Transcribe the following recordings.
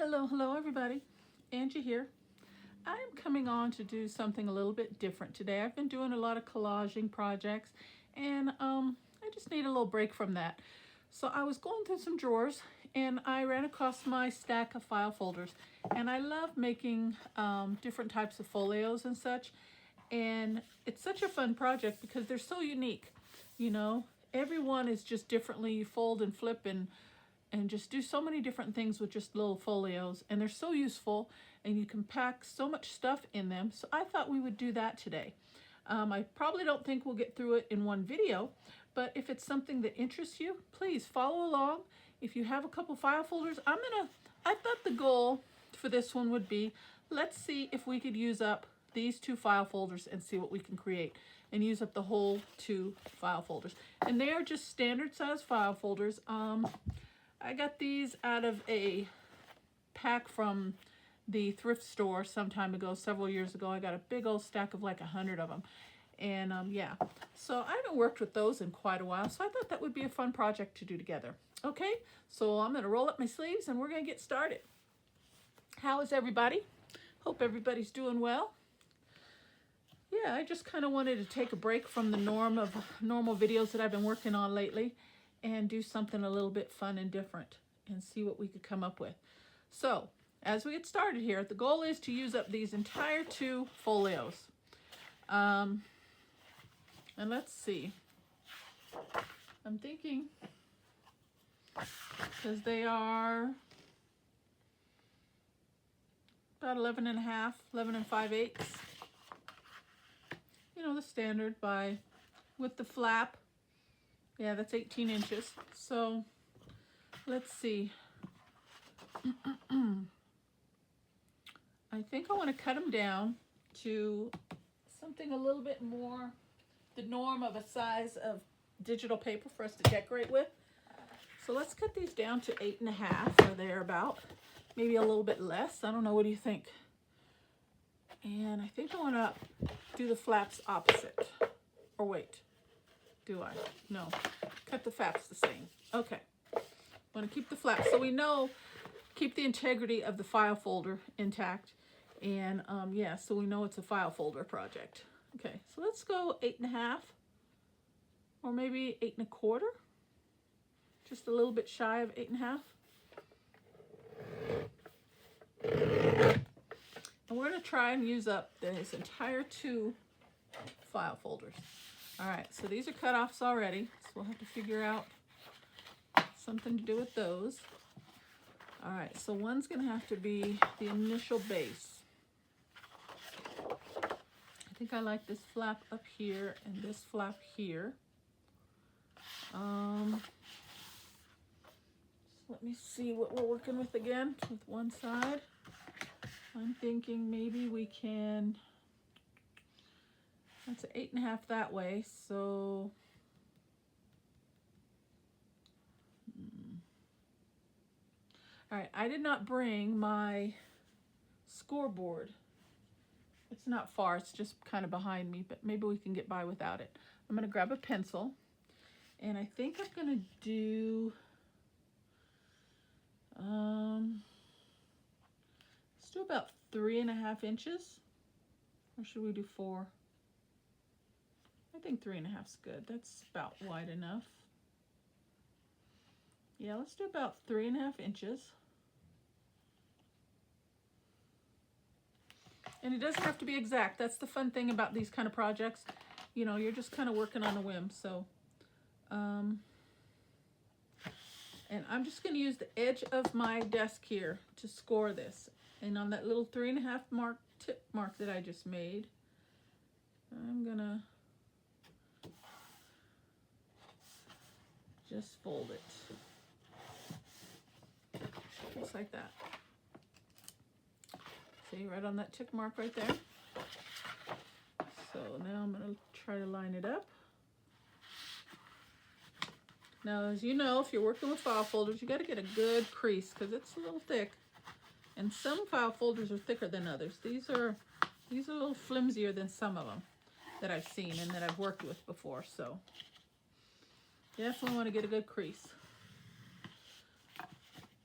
Hello everybody. Angie here. I'm coming on to do something a little bit different today. I've been doing a lot of collaging projects and I just need a little break from that. So I was going through some drawers and I ran across my stack of file folders, and I love making different types of folios and such, and it's such a fun project because they're so unique. You know, everyone is just differently. You fold and flip and just do so many different things with just little folios, and they're so useful and you can pack so much stuff in them. So I thought we would do that today. I probably don't think we'll get through it in one video, but if it's something that interests you, please follow along. If you have a couple file folders, I thought the goal for this one would be, let's see if we could use up these two file folders and see what we can create, and use up the whole two file folders. And they are just standard size file folders. I got these out of a pack from the thrift store some time ago, several years ago. I got a big old stack of like 100 of them. And yeah, so I haven't worked with those in quite a while, so I thought that would be a fun project to do together. Okay, so I'm going to roll up my sleeves and we're going to get started. How is everybody? Hope everybody's doing well. Yeah, I just kind of wanted to take a break from the normal videos that I've been working on lately and do something a little bit fun and different and see what we could come up with. So as we get started here, the goal is to use up these entire two folios. And let's see. I'm thinking, because they are about 11 and 5/8. You know, the standard with the flap. Yeah, that's 18 inches. So let's see. I think I want to cut them down to something a little bit more the norm of a size of digital paper for us to decorate with. So let's cut these down to 8.5 or thereabout. Maybe a little bit less. I don't know. What do you think? And I think I want to do the flaps opposite. Or wait. Do I? No. Cut the flaps the same. Okay. I want to keep the flaps so we know, keep the integrity of the file folder intact. And yeah, so we know it's a file folder project. Okay, so let's go 8.5 or maybe 8.25. Just a little bit shy of 8.5. And we're going to try and use up this entire two file folders. All right, so these are cut-offs already, so we'll have to figure out something to do with those. All right, so one's going to have to be the initial base. I think I like this flap up here and this flap here. So let me see what we're working with again with one side. I'm thinking maybe we can, that's an 8.5 that way, so all right, I did not bring my scoreboard. It's not far, it's just kind of behind me, but maybe we can get by without it. I'm going to grab a pencil, and I think I'm going to do, let's do about 3.5 inches, or should we do 4? I think 3.5 is good. That's about wide enough. Yeah, let's do about 3.5 inches. And it doesn't have to be exact. That's the fun thing about these kind of projects. You know, you're just kind of working on a whim. So, and I'm just going to use the edge of my desk here to score this. And on that little 3.5 tip mark that I just made, I'm going to just fold it. Just like that. See, right on that tick mark right there. So now I'm going to try to line it up. Now, as you know, if you're working with file folders, you got to get a good crease because it's a little thick. And some file folders are thicker than others. These are a little flimsier than some of them that I've seen and that I've worked with before. So you definitely want to get a good crease.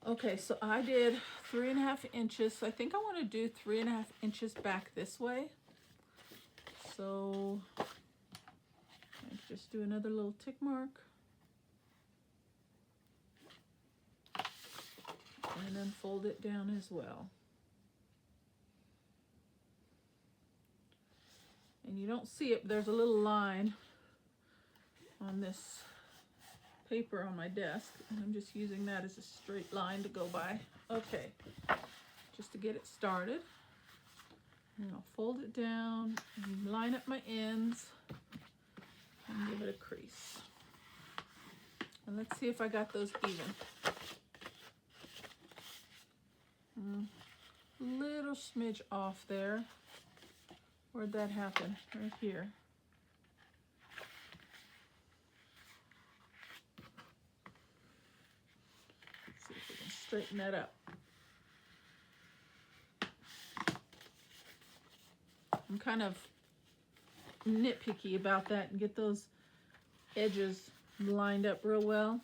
Okay, so I did 3.5 inches. I think I want to do 3.5 inches back this way. So I just do another little tick mark. And then fold it down as well. And you don't see it, but there's a little line on this paper on my desk, and I'm just using that as a straight line to go by. Okay, just to get it started. And I'll fold it down and line up my ends and give it a crease. And let's see if I got those even. Little smidge off there. Where'd that happen? Right here. Let's see if we can straighten that up. I'm kind of nitpicky about that and get those edges lined up real well.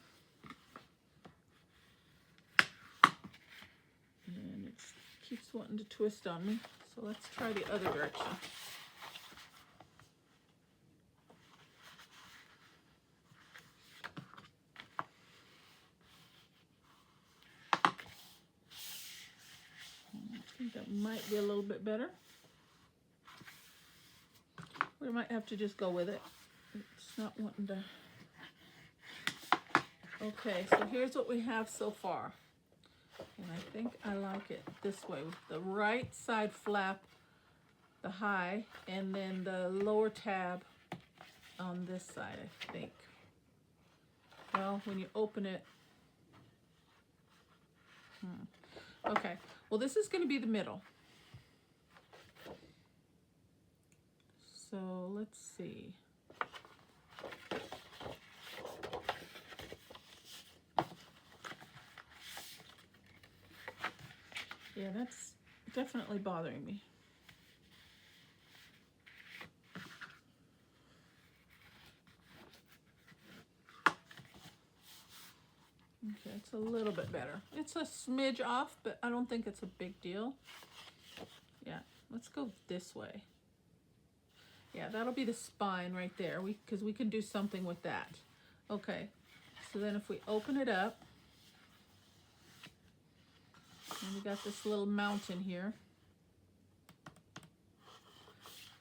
And it keeps wanting to twist on me. So let's try the other direction. I think that might be a little bit better. We might have to just go with it. It's not wanting to. Okay, so here's what we have so far. And I think I like it this way, with the right side flap, the high, and then the lower tab on this side, I think. Well, when you open it, okay. Well, this is going to be the middle. So let's see. Yeah, that's definitely bothering me. Okay, it's a little bit better. It's a smidge off, but I don't think it's a big deal. Yeah, let's go this way. Yeah, that'll be the spine right there, because we can do something with that. Okay, so then if we open it up, and we got this little mountain here.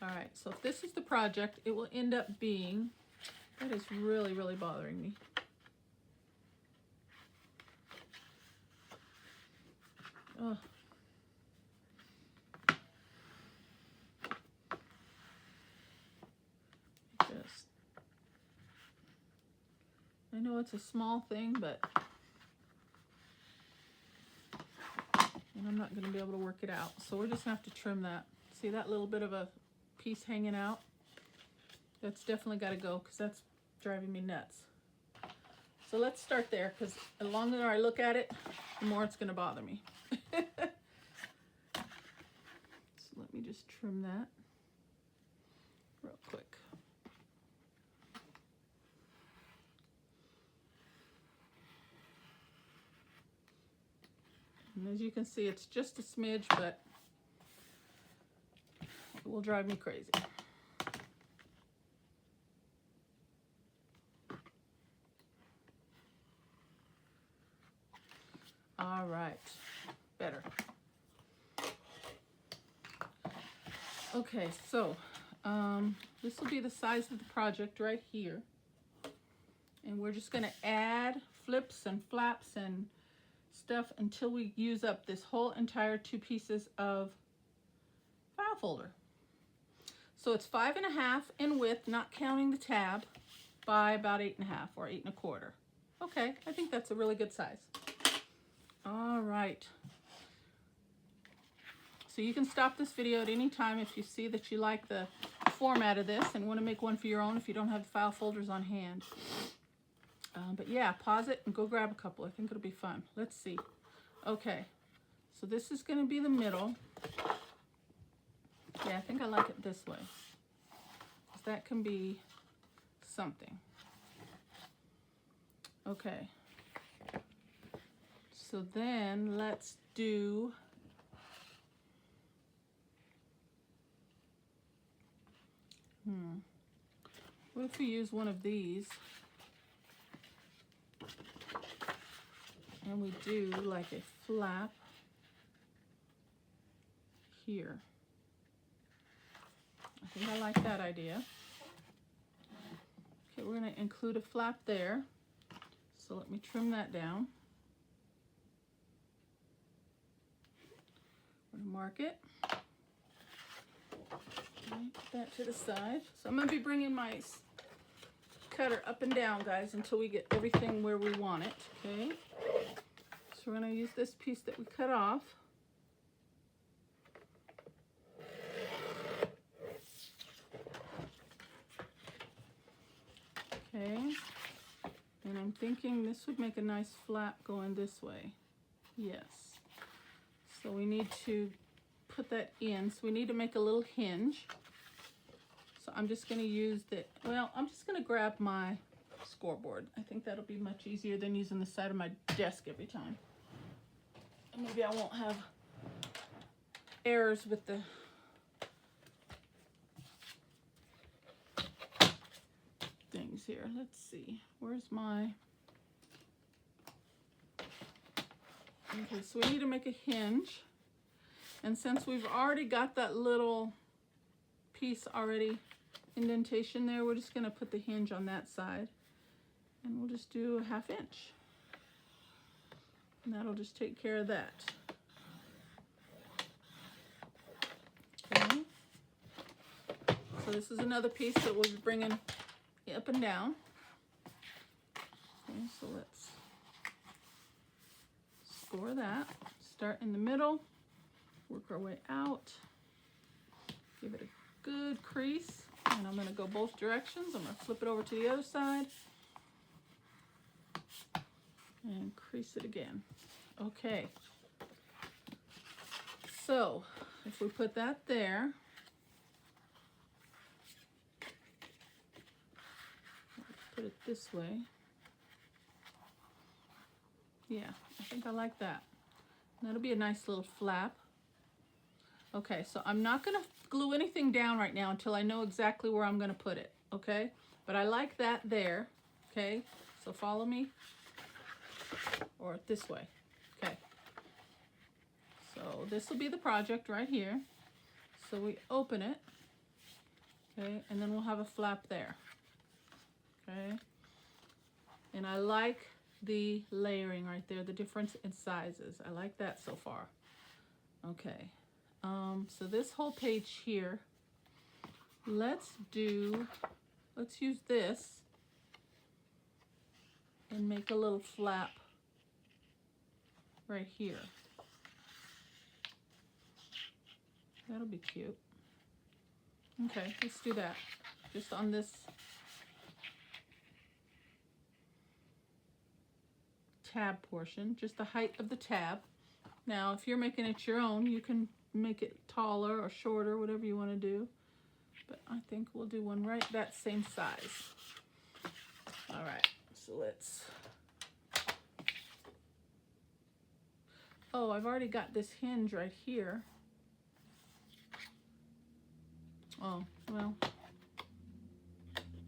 All right, so if this is the project, it will end up being, that is really, really bothering me. Oh. I know it's a small thing, but and I'm not going to be able to work it out. So we're just going to have to trim that. See that little bit of a piece hanging out? That's definitely got to go, because that's driving me nuts. So let's start there, because the longer I look at it, the more it's going to bother me. So let me just trim that real quick. And as you can see, it's just a smidge, but it will drive me crazy. All right, better. Okay, so this will be the size of the project right here. And we're just gonna add flips and flaps and stuff until we use up this whole entire 2 pieces of file folder. So it's 5.5 in width, not counting the tab, by about 8.5 or 8 1/4. Okay, I think that's a really good size. All right. So you can stop this video at any time if you see that you like the format of this and want to make one for your own if you don't have the file folders on hand. But yeah, pause it and go grab a couple. I think it'll be fun. Let's see. Okay, so this is going to be the middle. Yeah, I think I like it this way, because that can be something. Okay, so then let's do what if we use one of these and we do like a flap here. I think I like that idea. Okay, we're going to include a flap there. So let me trim that down. I'm going to mark it. Okay, put that to the side. So I'm going to be bringing my cutter up and down, guys, until we get everything where we want it. Okay. So we're going to use this piece that we cut off. Okay, and I'm thinking this would make a nice flap going this way. Yes. So we need to put that in. So we need to make a little hinge. So I'm just going to use I'm just going to grab my scoreboard. I think that'll be much easier than using the side of my desk every time. And maybe I won't have errors with the things here. Let's see, where's my, okay, so we need to make a hinge, and since we've already got that little piece already indentation there, we're just going to put the hinge on that side, and we'll just do a 1/2 inch, and that'll just take care of that. Okay, so this is another piece that we'll be bringing up and down. Okay, so let's score that. Start in the middle, work our way out, give it a good crease, and I'm going to go both directions. I'm going to flip it over to the other side and crease it again. Okay, so if we put that there, put it this way. Yeah, I think I like that. That'll be a nice little flap. Okay, so I'm not going to glue anything down right now until I know exactly where I'm going to put it, okay? But I like that there, okay? So follow me, or this way, okay? So this will be the project right here. So we open it, okay? And then we'll have a flap there. Okay, and I like the layering right there, the difference in sizes. I like that so far. Okay, so this whole page here, let's use this and make a little flap right here. That'll be cute. Okay, let's do that. Just on this tab portion, just the height of the tab. Now, if you're making it your own, you can make it taller or shorter, whatever you want to do. But I think we'll do one right that same size. All right, so let's... Oh, I've already got this hinge right here. Oh, well.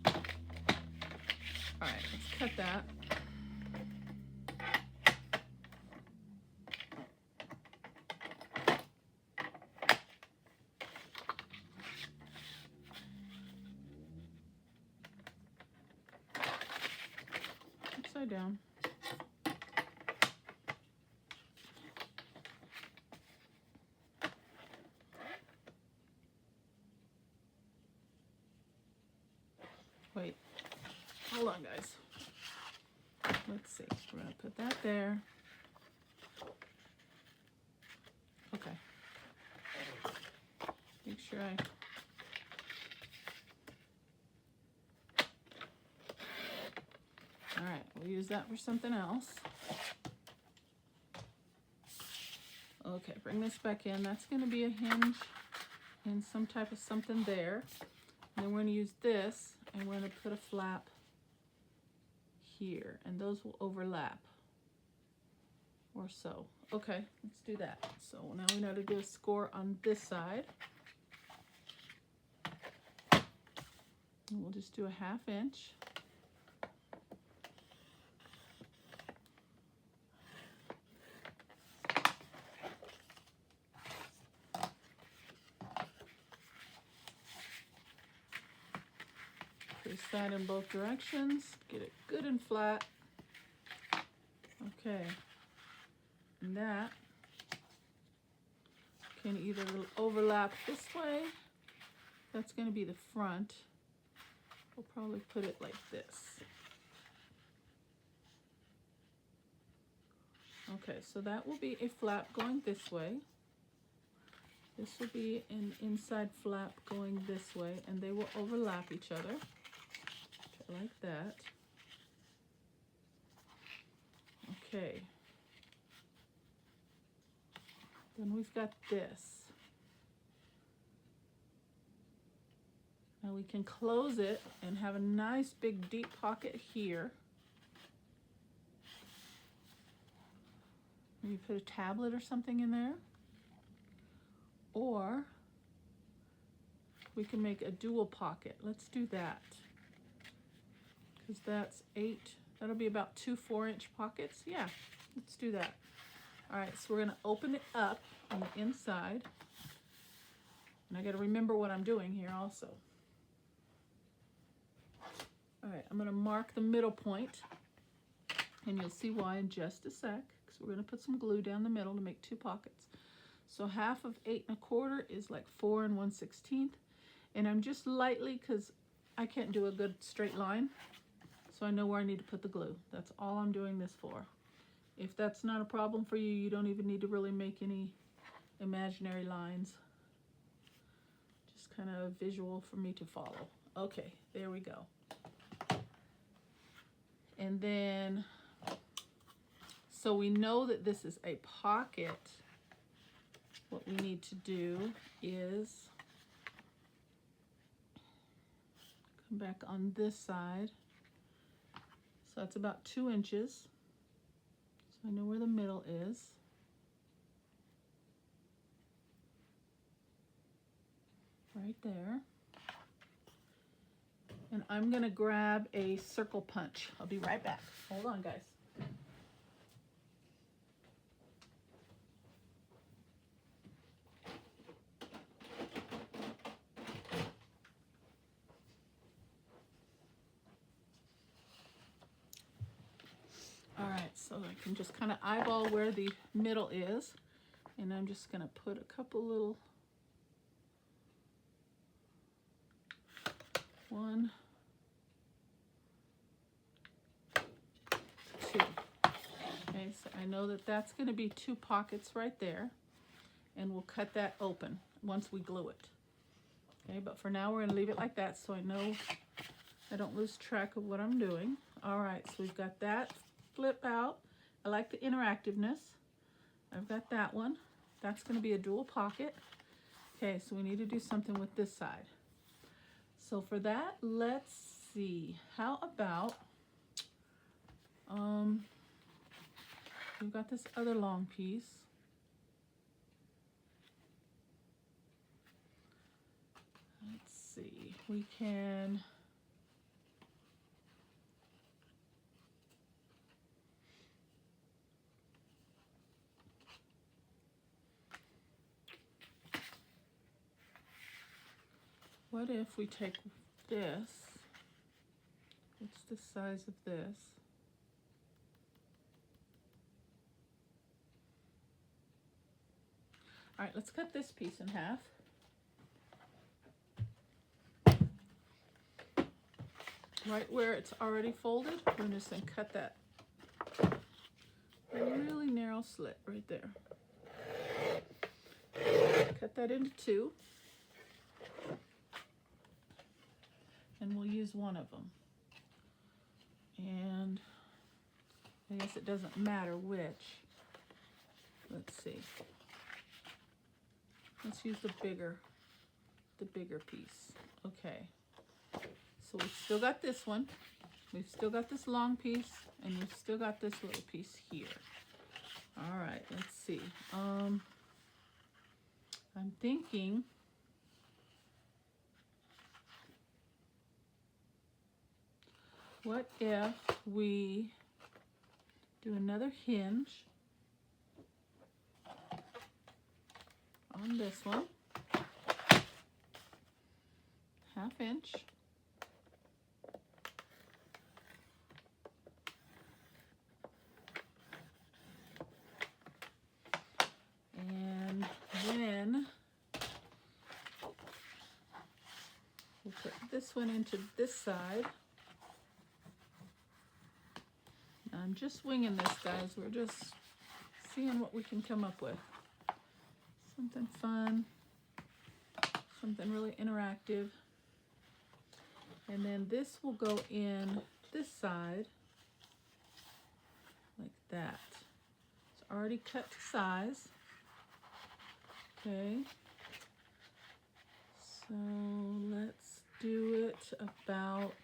All right, let's cut that. Upside down. Wait, hold on, guys. Let's see, we're gonna put that there. Okay. Make sure all right, we'll use that for something else. Okay, bring this back in. That's gonna be a hinge and some type of something there. And then we're gonna use this and we're gonna put a flap here, and those will overlap. or so. Okay, let's do that. So now we know to do a score on this side. And we'll just do a 1/2 inch. Place that in both directions. Get it good and flat. Okay. And that can either overlap this way. That's going to be the front. We'll probably put it like this. Okay, so that will be a flap going this way. This will be an inside flap going this way, and they will overlap each other, like that. Okay. Then we've got this. Now we can close it and have a nice big deep pocket here. Maybe put a tablet or something in there. Or we can make a dual pocket. Let's do that. Because that's 8, that'll be about 2 4-inch pockets. Yeah, let's do that. All right, so we're gonna open it up on the inside. And I gotta remember what I'm doing here also. All right, I'm gonna mark the middle point, and you'll see why in just a sec, because we're gonna put some glue down the middle to make 2 pockets. So 1/2 of 8 1/4 is like 4 1/16. And I'm just lightly, because I can't do a good straight line, so I know where I need to put the glue. That's all I'm doing this for. If that's not a problem for you, you don't even need to really make any imaginary lines. Just kind of a visual for me to follow. Okay, there we go. And then, so we know that this is a pocket. What we need to do is come back on this side. So that's about 2 inches. So I know where the middle is. Right there. And I'm gonna grab a circle punch. I'll be right back. Hold on, guys. All right, so I can just kind of eyeball where the middle is, and I'm just gonna put a couple little, 1, 2. Okay, so I know that that's gonna be 2 pockets right there, and we'll cut that open once we glue it. Okay, but for now we're gonna leave it like that so I know I don't lose track of what I'm doing. All right, so we've got that flip out. I like the interactiveness. I've got that one. That's going to be a dual pocket. Okay, so we need to do something with this side. So for that, let's see. How about, we've got this other long piece. Let's see, we can, what if we take this, what's the size of this? All right, let's cut this piece in half. Right where it's already folded, we're just going to cut that really narrow slit right there. Cut that into 2. And we'll use one of them. And I guess it doesn't matter which. Let's see. Let's use the bigger piece. Okay. So we've still got this one. We've still got this long piece, and we've still got this little piece here. All right, let's see. I'm thinking what if we do another hinge on this one, 1/2 inch. And then we'll put this one into this side. I'm just winging this, guys. We're just seeing what we can come up with. Something fun, something really interactive. And then this will go in this side like that. It's already cut to size. Okay. So let's do it about,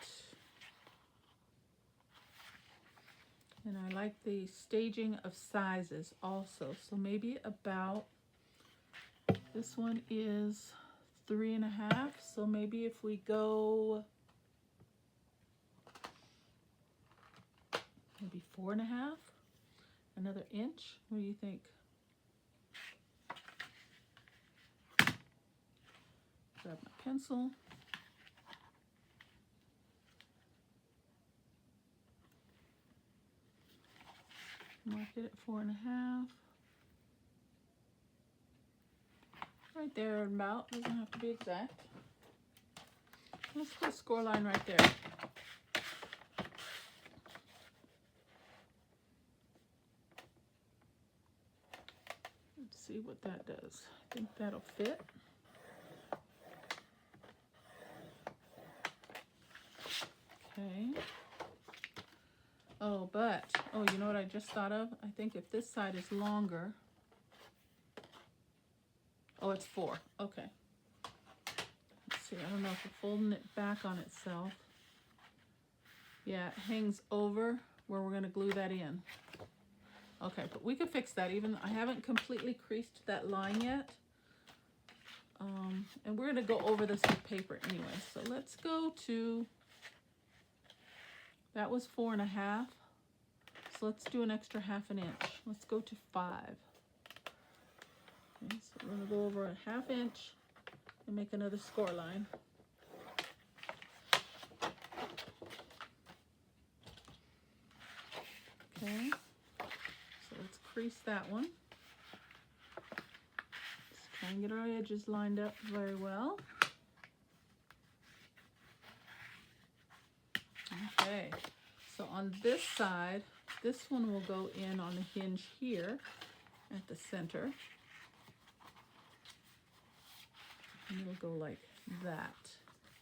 and I like the staging of sizes also. So maybe about, this one is 3.5. So maybe if we go maybe 4.5, another inch. What do you think? Grab my pencil. Mark it at 4.5. Right there about, doesn't have to be exact. Let's put a score line right there. Let's see what that does. I think that'll fit. Okay. Oh, you know what I just thought of? I think if this side is longer, oh, it's 4. Okay. Let's see. I don't know if we're folding it back on itself. Yeah, it hangs over where we're going to glue that in. Okay, but we could fix that. Even I haven't completely creased that line yet. And we're going to go over this with paper anyway. So let's go to, that was 4.5. So let's do an extra 1/2 inch. Let's go to 5. Okay, so we're going to go over a 1/2 inch and make another score line. Okay, so let's crease that one. Let's try and get our edges lined up very well. Okay, so on this side, this one will go in on the hinge here at the center. And it'll go like that.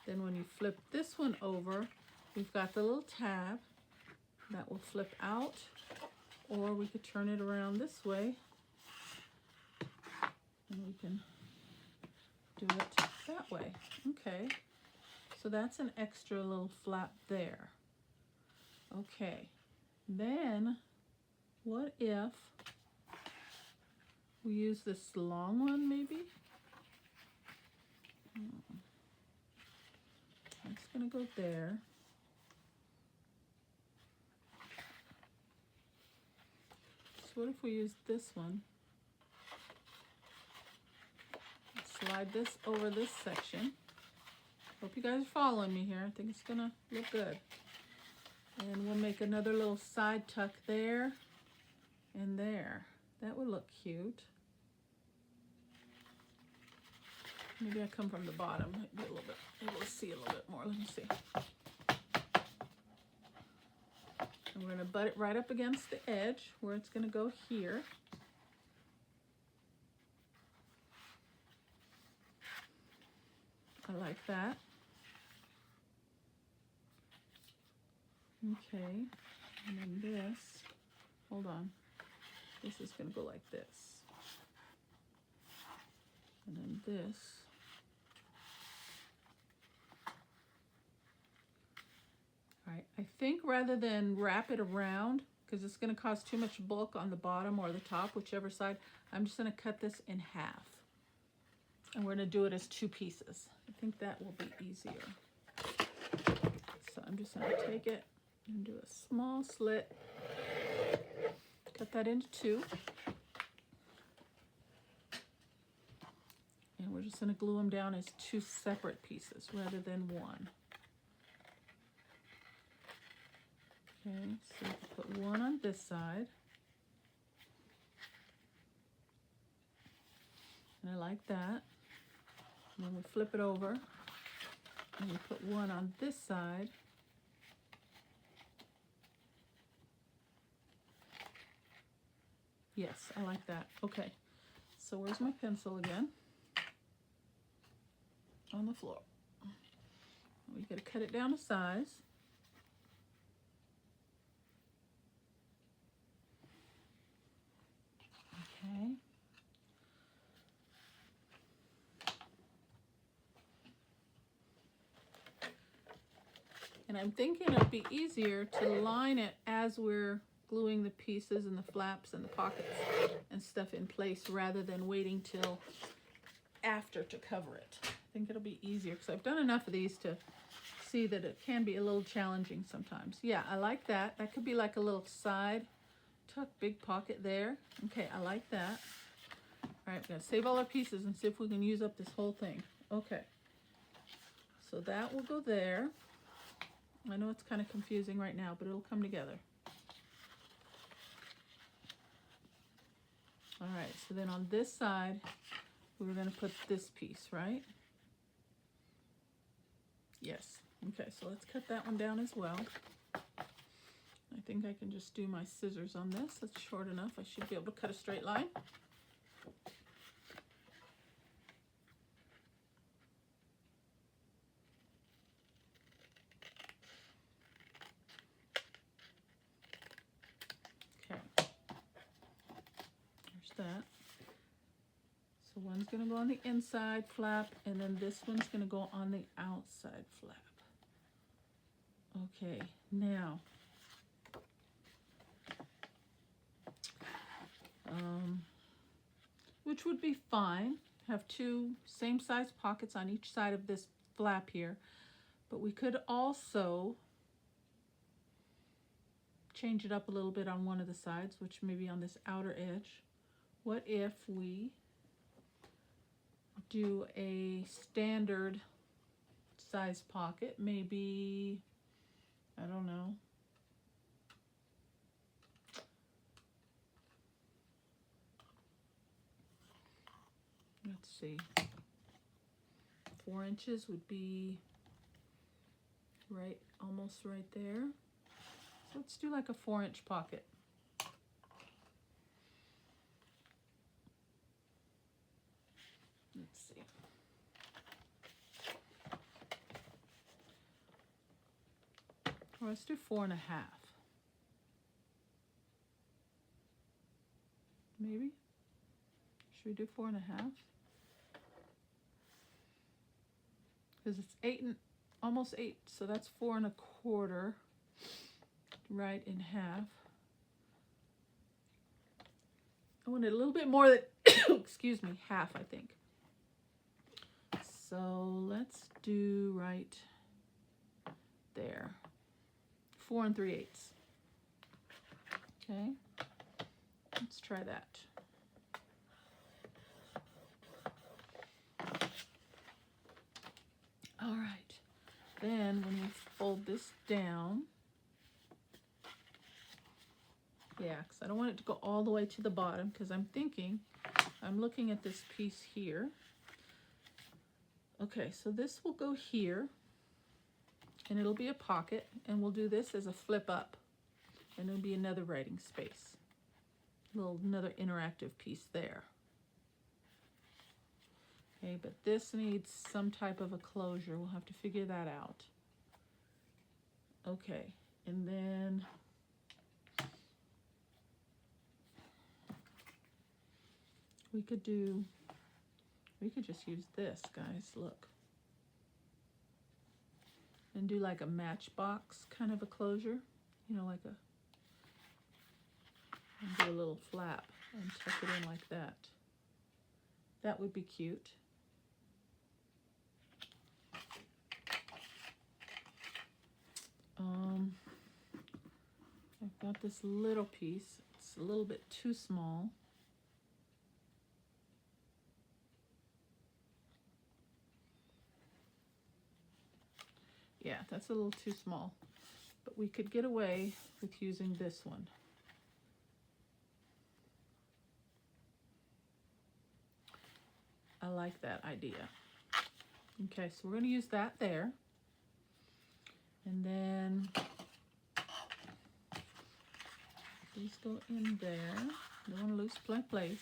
Then when you flip this one over, we've got the little tab that will flip out, or we could turn it around this way and we can do it that way. Okay, so that's an extra little flap there. Okay, then what if we use this long one maybe? It's gonna go there. So what if we use this one? Slide this over this section. Hope you guys are following me here. I think it's gonna look good. And we'll make another little side tuck there and there. That would look cute. Maybe I come from the bottom. Might be a little bit able to see a little bit more. Let me see. And we're going to butt it right up against the edge where it's going to go here. I like that. Okay, and then this, hold on, this is going to go like this. And then this. All right, I think rather than wrap it around, because it's going to cause too much bulk on the bottom or the top, whichever side. I'm just going to cut this in half. And we're going to do it as 2 pieces. I think that will be easier. So I'm just going to take it and do a small slit. Cut that into 2. And we're just going to glue them down as 2 separate pieces rather than 1. Okay, so put 1 on this side. And I like that. And then we flip it over. And we put 1 on this side. Yes, I like that. Okay, so where's my pencil again? On the floor. We got to cut it down to size. Okay. And I'm thinking it'd be easier to line it as we're gluing the pieces and the flaps and the pockets and stuff in place rather than waiting till after to cover it. I think it'll be easier because I've done enough of these to see that it can be a little challenging sometimes. Yeah, I like that. That could be like a little side tuck, big pocket there. Okay, I like that. All right, we're gonna save all our pieces and see if we can use up this whole thing. Okay, so that will go there. I know it's kind of confusing right now, but it'll come together. All right, so then on this side, we're going to put this piece, right? Yes. Okay, so let's cut that one down as well. I think I can just do my scissors on this. That's short enough. I should be able to cut a straight line. That. So one's going to go on the inside flap, and then this one's going to go on the outside flap. Okay, now which would be fine. Have 2 same size pockets on each side of this flap here, but we could also change it up a little bit on one of the sides, which may be on this outer edge. What if we do a standard size pocket, maybe, I don't know, let's see, 4 inches would be right, almost right there. So let's do like a 4-inch pocket. Let's see. Or let's do 4.5. Maybe? Should we do 4.5? Because it's 8 and almost 8, so that's 4 1/4. Right in half. I wanted a little bit more than, excuse me, half, I think. So let's do right there. 4 3/8. Okay, let's try that. All right, then when we fold this down, yeah, because I don't want it to go all the way to the bottom, because I'm looking at this piece here. Okay, so this will go here, and it'll be a pocket, and we'll do this as a flip up, and it'll be another writing space. Another interactive piece there. Okay, but this needs some type of a closure. We'll have to figure that out. Okay, and then we could just use this, guys, look. And do like a matchbox kind of a closure, you know, like a and do a little flap and tuck it in like that. That would be cute. I've got this little piece. It's a little bit too small. Yeah, that's a little too small, but we could get away with using this one. I like that idea. Okay, so we're going to use that there. And then these go in there. Don't want to lose place.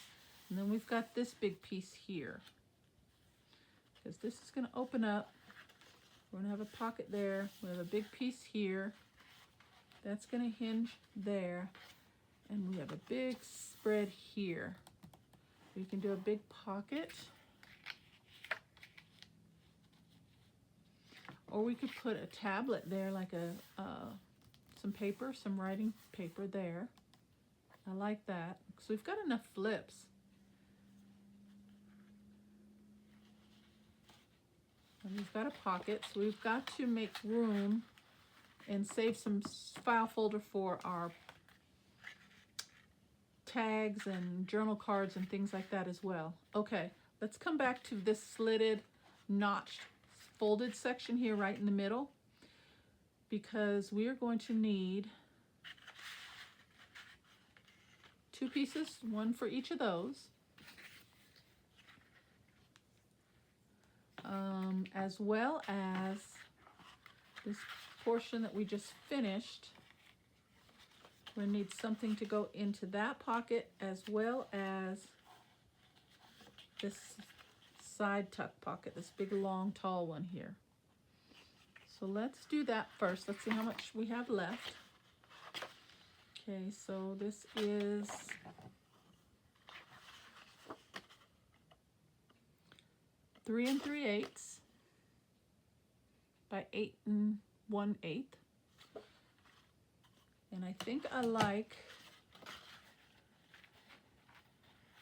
And then we've got this big piece here, because this is going to open up. We're going to have a pocket there. We have a big piece here. That's going to hinge there. And we have a big spread here. We can do a big pocket. Or we could put a tablet there, like some paper, some writing paper there. I like that. So we've got enough flips. And we've got a pocket, so we've got to make room and save some file folder for our tags and journal cards and things like that as well. Okay, let's come back to this slitted, notched, folded section here right in the middle, because we are going to need 2 pieces, one for each of those. As well as this portion that we just finished. We're going to need something to go into that pocket, as well as this side tuck pocket, this big long tall one here. So let's do that first. Let's see how much we have left. Okay, so this is 3 3/8 by 8 1/8. And I think I like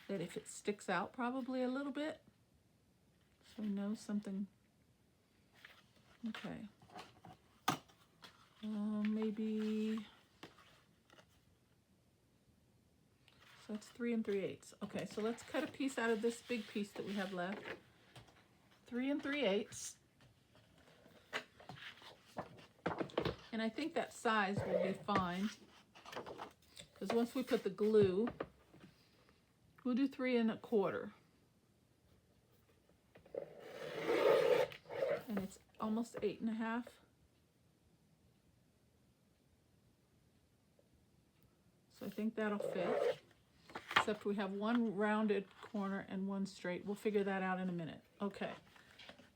that if it sticks out probably a little bit, so we know something. Okay, maybe, so that's 3 3/8. Okay, so let's cut a piece out of this big piece that we have left. 3 3/8. And I think that size will be fine, because once we put the glue, we'll do 3 1/4. And it's almost 8 1/2. So I think that'll fit, except we have one rounded corner and one straight. We'll figure that out in a minute. Okay.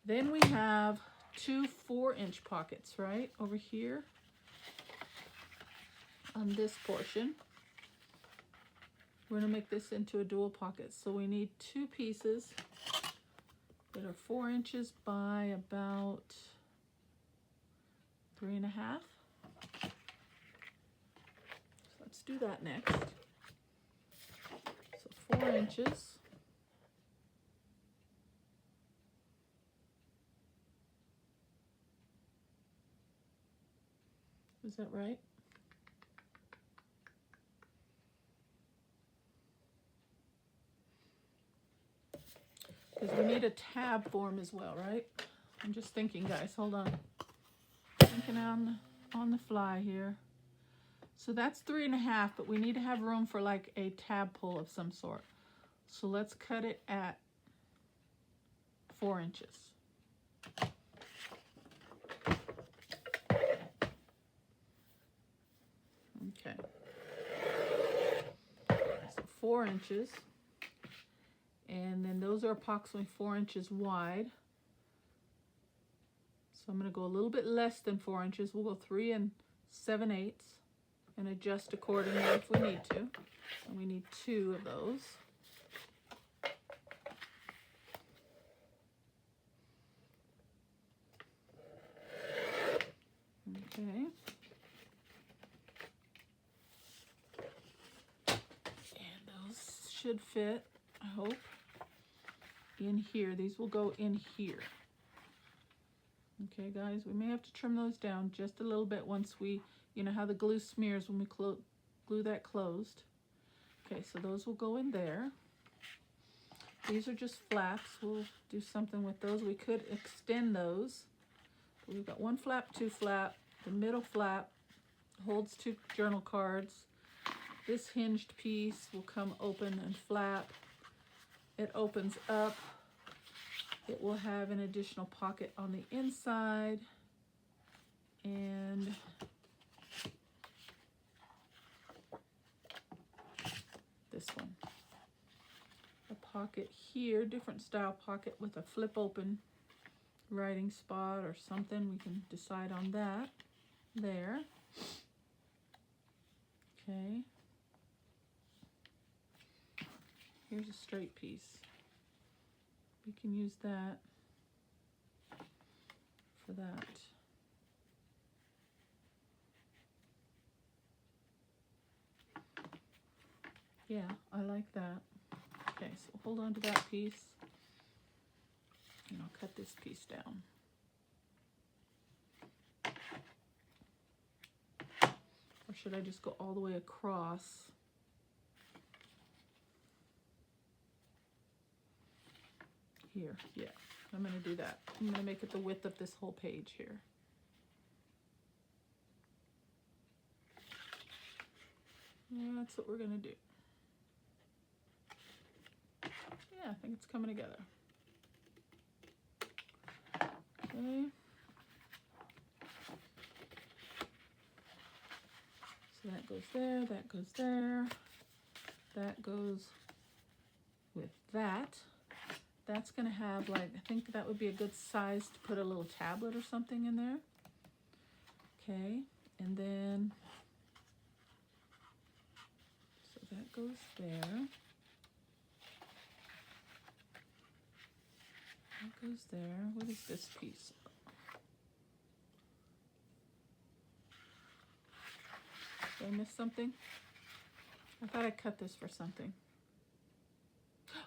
Then we have 2 4-inch pockets right over here on this portion. We're going to make this into a dual pocket. So we need 2 pieces that are 4 inches by about 3 1/2. So let's do that next. So 4 inches. Is that right? Because we need a tab form as well, right? I'm just thinking, guys. Hold on. Thinking on the fly here. So that's 3 1/2, but we need to have room for like a tab pull of some sort. So let's cut it at 4 inches. Okay. So 4 inches. And then those are approximately 4 inches wide. So I'm going to go a little bit less than 4 inches. We'll go 3 7/8 and adjust accordingly if we need to. And we need 2 of those. Okay. should fit, I hope, in here. These will go in here. Okay, guys, we may have to trim those down just a little bit once we, you know how the glue smears when we glue that closed. Okay, so those will go in there. These are just flaps. We'll do something with those. We could extend those. We've got one flap, two flap. The middle flap holds 2 journal cards. This hinged piece will come open and flap. It opens up. It will have an additional pocket on the inside. And this one. A pocket here, different style pocket with a flip open writing spot or something. We can decide on that. There. Okay. Here's a straight piece. We can use that for that. Yeah, I like that. Okay, so hold on to that piece. And I'll cut this piece down. Or should I just go all the way across? Here, yeah, I'm going to do that. I'm going to make it the width of this whole page here. Yeah, that's what we're going to do. Yeah, I think it's coming together. Okay. So that goes there, that goes there, that goes with that. That's going to have, like, I think that would be a good size to put a little tablet or something in there. Okay, and then, so that goes there. That goes there. What is this piece? Did I miss something? I thought I cut this for something.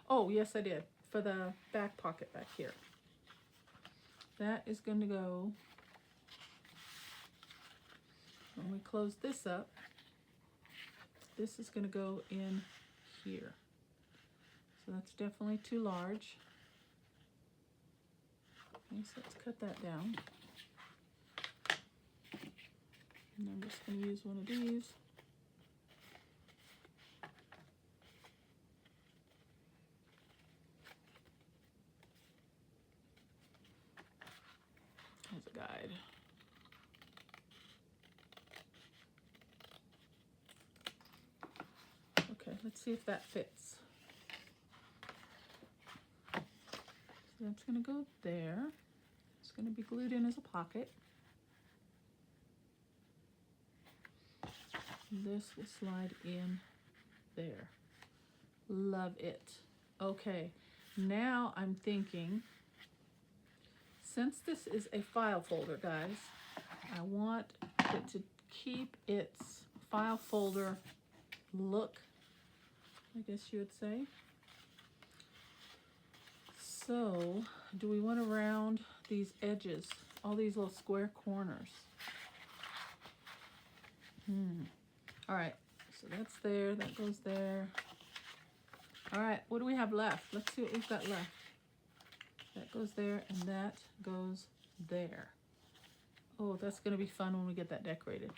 Oh, yes, I did. For the back pocket back here. That is going to go, when we close this up, this is going to go in here. So that's definitely too large. Okay, so let's cut that down. And I'm just going to use one of these. As a guide. Okay, let's see if that fits. So that's going to go there. It's going to be glued in as a pocket. This will slide in there. Love it. Okay, now I'm thinking, since this is a file folder, guys, I want it to keep its file folder look, I guess you would say. So, do we want to round these edges, all these little square corners? All right, so that's there, that goes there. All right, what do we have left? Let's see what we've got left. That goes there, and that goes there. Oh, that's going to be fun when we get that decorated.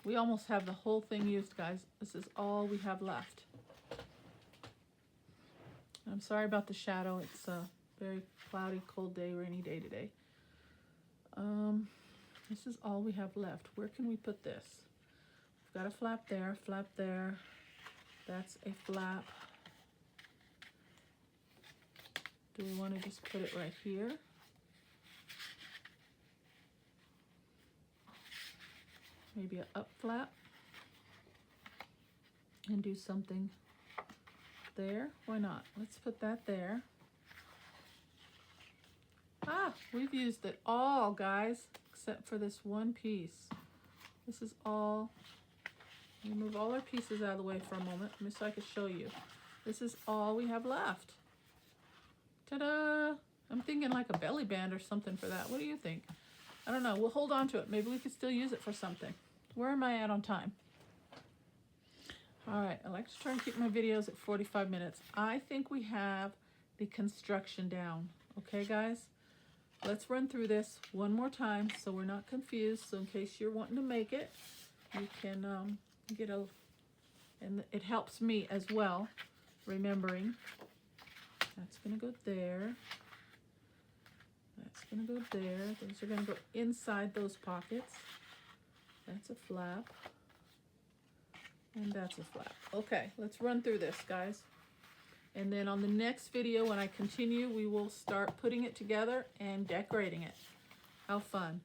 We almost have the whole thing used, guys. This is all we have left. I'm sorry about the shadow. It's a very cloudy, cold day, rainy day today. This is all we have left. Where can we put this? We've got a flap there, flap there. That's a flap. Do we want to just put it right here? Maybe an up flap and do something there. Why not? Let's put that there. Ah, we've used it all, guys, except for this one piece. This is all. Let me move all our pieces out of the way for a moment, just so I can show you. This is all we have left. Ta-da! I'm thinking like a belly band or something for that. What do you think? I don't know. We'll hold on to it. Maybe we could still use it for something. Where am I at on time? All right. I like to try and keep my videos at 45 minutes. I think we have the construction down. Okay, guys? Let's run through this one more time so we're not confused. So in case you're wanting to make it, you can get a... And it helps me as well, remembering. That's going to go there. That's going to go there. Those are going to go inside those pockets. That's a flap. And that's a flap. Okay, let's run through this, guys. And then on the next video, when I continue, we will start putting it together and decorating it. How fun.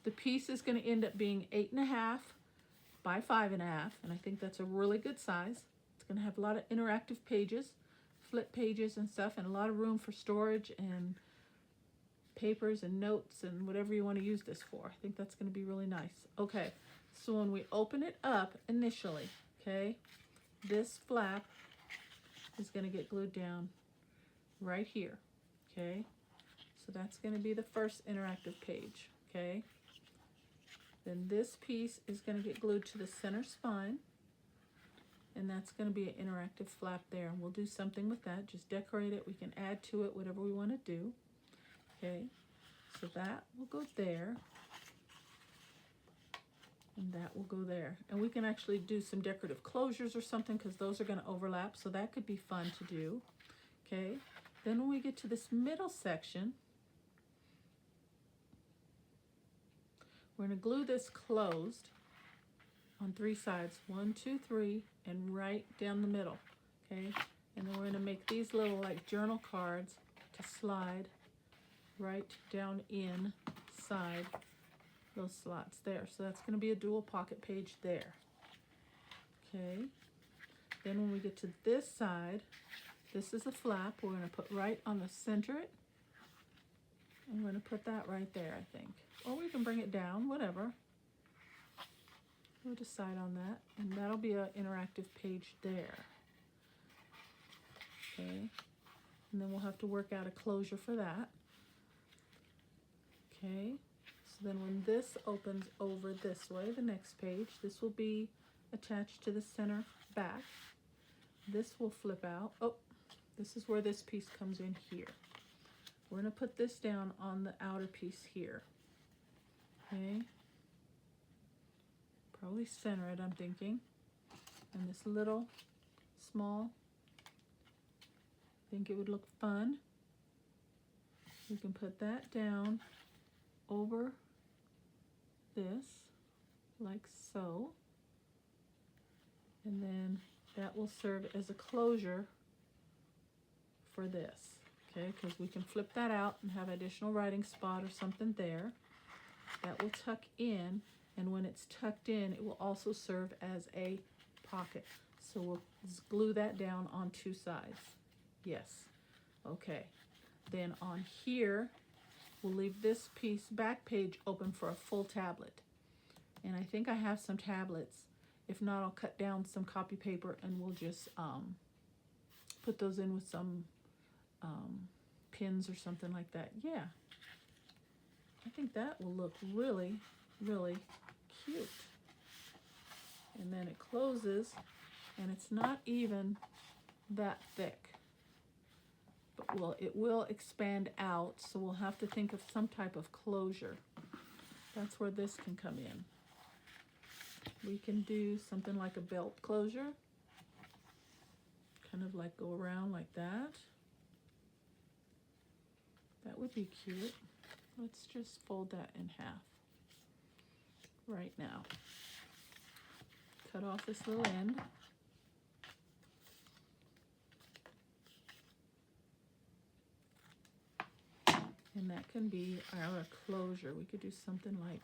The piece is going to end up being 8.5 by 5.5, and I think that's a really good size. It's going to have a lot of interactive pages, flip pages and stuff, and a lot of room for storage and papers and notes and whatever you want to use this for. I think that's going to be really nice. Okay, so when we open it up initially, okay, this flap is going to get glued down right here, okay? So that's going to be the first interactive page, okay? Then this piece is going to get glued to the center spine, and that's going to be an interactive flap there. And we'll do something with that. Just decorate it. We can add to it whatever we want to do, okay? So that will go there, and that will go there. And we can actually do some decorative closures or something because those are going to overlap, so that could be fun to do, okay? Then when we get to this middle section, we're going to glue this closed on 3 sides, 1, 2, 3, and right down the middle, okay? And then we're going to make these little like journal cards to slide right down inside those slots there. So that's going to be a dual pocket page there, okay? Then when we get to this side, this is a flap we're going to put right on the center it. I'm going to put that right there, I think. Or we can bring it down, whatever. We'll decide on that. And that'll be an interactive page there. Okay. And then we'll have to work out a closure for that. Okay. So then when this opens over this way, the next page, this will be attached to the center back. This will flip out. Oh, this is where this piece comes in here. We're going to put this down on the outer piece here. Okay. Probably center it, I'm thinking. And this little, small, I think it would look fun. We can put that down over this, like so. And then that will serve as a closure for this. Okay, because we can flip that out and have additional writing spot or something there. That will tuck in, and when it's tucked in, it will also serve as a pocket. So we'll glue that down on 2 sides. Yes. Okay. Then on here, we'll leave this piece back page open for a full tablet. And I think I have some tablets. If not, I'll cut down some copy paper and we'll just put those in with some pins or something like that. Yeah, I think that will look really, really cute. And then it closes, and it's not even that thick, but it will expand out, so we'll have to think of some type of closure. That's where this can come in. We can do something like a belt closure, kind of like go around like that. That would be cute. Let's just fold that in half right now. Cut off this little end. And that can be our closure. We could do something like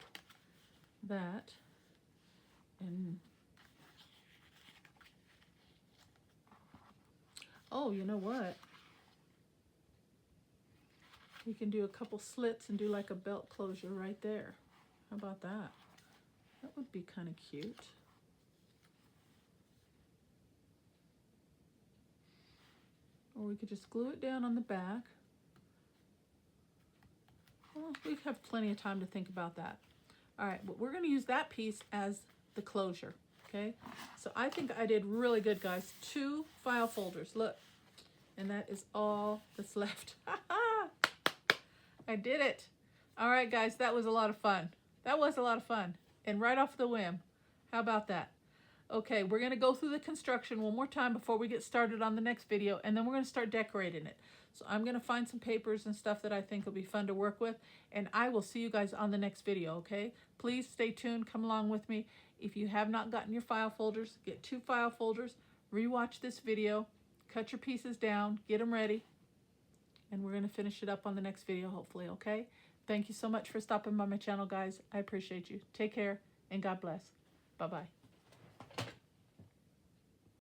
that. And oh, you know what? We can do a couple slits and do like a belt closure right there. How about that? That would be kind of cute. Or we could just glue it down on the back. Well, we have plenty of time to think about that. All right, but we're going to use that piece as the closure, okay? So I think I did really good, guys. 2 file folders, look. And that is all that's left. I did it. All right, guys, that was a lot of fun. That was a lot of fun. And right off the whim. How about that? Okay, we're going to go through the construction one more time before we get started on the next video, and then we're going to start decorating it. So I'm going to find some papers and stuff that I think will be fun to work with, and I will see you guys on the next video, okay? Please stay tuned. Come along with me. If you have not gotten your file folders, get 2 file folders, rewatch this video, cut your pieces down, get them ready, and we're going to finish it up on the next video, hopefully, okay? Thank you so much for stopping by my channel, guys. I appreciate you. Take care, and God bless. Bye-bye.